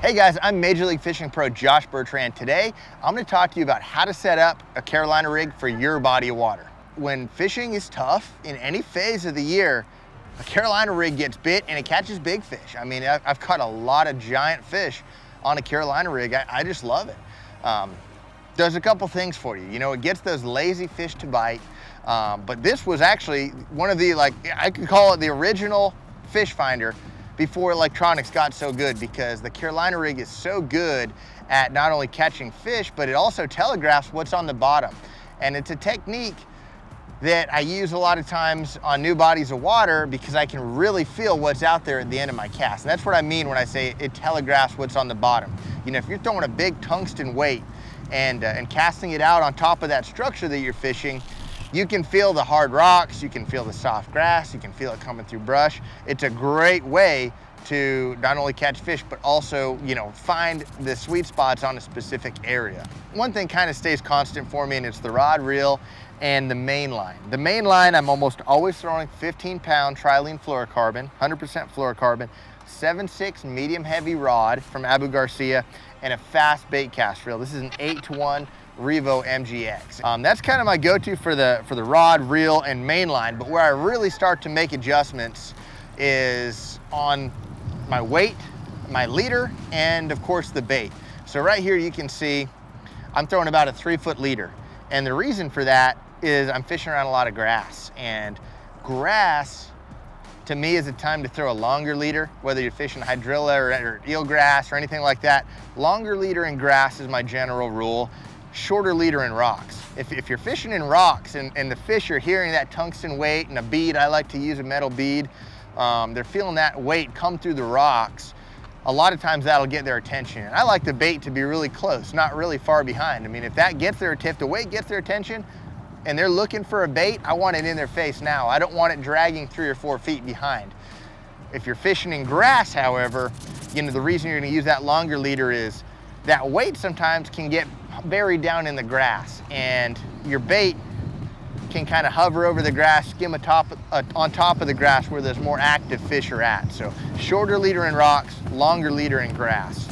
Hey guys, I'm Major League Fishing pro Josh Bertrand. Today, I'm going to talk to you about how to set up a Carolina rig for your body of water. When fishing is tough in any phase of the year, a Carolina rig gets bit and it catches big fish. I mean, I've caught a lot of giant fish on a Carolina rig. I just love it. Does a couple things for you. You know, it gets those lazy fish to bite, but this was actually one of the, I could call it the original fish finder before electronics got so good, because the Carolina rig is so good at not only catching fish, but it also telegraphs what's on the bottom. And it's a technique that I use a lot of times on new bodies of water because I can really feel what's out there at the end of my cast. And that's what I mean when I say it telegraphs what's on the bottom. You know, if you're throwing a big tungsten weight and casting it out on top of that structure that you're fishing, you can feel the hard rocks, you can feel the soft grass, you can feel it coming through brush. It's a great way to not only catch fish, but also, you know, find the sweet spots on a specific area. One thing kind of stays constant for me, and it's the rod, reel, and the main line. The main line, I'm almost always throwing 15-pound trilene fluorocarbon, 100% fluorocarbon, 7/6 medium heavy rod from Abu Garcia, and a fast bait cast reel. This is an 8-to-1 Revo MGX. That's kind of my go-to for the rod, reel, and main line, but where I really start to make adjustments is on my weight, my leader, and of course the bait. So right here you can see I'm throwing about a 3-foot leader, and the reason for that is I'm fishing around a lot of grass, and grass to me is a time to throw a longer leader, whether you're fishing hydrilla or eelgrass or anything like that. Longer leader in grass is my general rule. Shorter leader in rocks. If you're fishing in rocks and the fish are hearing that tungsten weight and a bead, I like to use a metal bead, they're feeling that weight come through the rocks, a lot of times that'll get their attention. And I like the bait to be really close, not really far behind. I mean, if that gets their, if the weight gets their attention and they're looking for a bait, I want it in their face now. I don't want it dragging 3 or 4 feet behind. If you're fishing in grass, however, you know, the reason you're gonna use that longer leader is that weight sometimes can get buried down in the grass, and your bait can kind of hover over the grass, skim on top of the grass where there's more active fish are at. So shorter leader in rocks, longer leader in grass.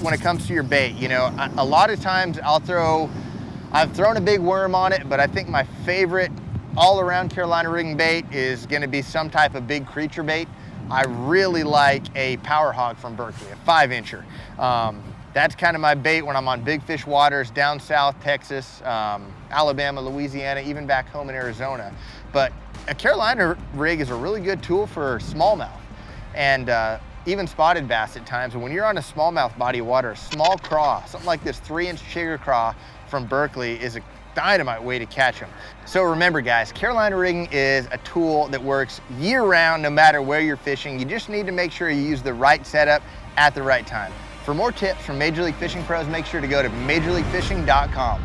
When it comes to your bait, you know, a lot of times I've thrown a big worm on it, but I think my favorite all-around Carolina rigging bait is gonna be some type of big creature bait. I really like a Power Hog from Berkeley, a 5-incher. That's kind of my bait when I'm on big fish waters down south, Texas, Alabama, Louisiana, even back home in Arizona. But a Carolina rig is a really good tool for smallmouth and even spotted bass at times. And when you're on a smallmouth body of water, a small craw, something like this 3-inch chigger craw from Berkeley is a dynamite way to catch them. So remember guys, Carolina rigging is a tool that works year round no matter where you're fishing. You just need to make sure you use the right setup at the right time. For more tips from Major League Fishing pros, make sure to go to majorleaguefishing.com.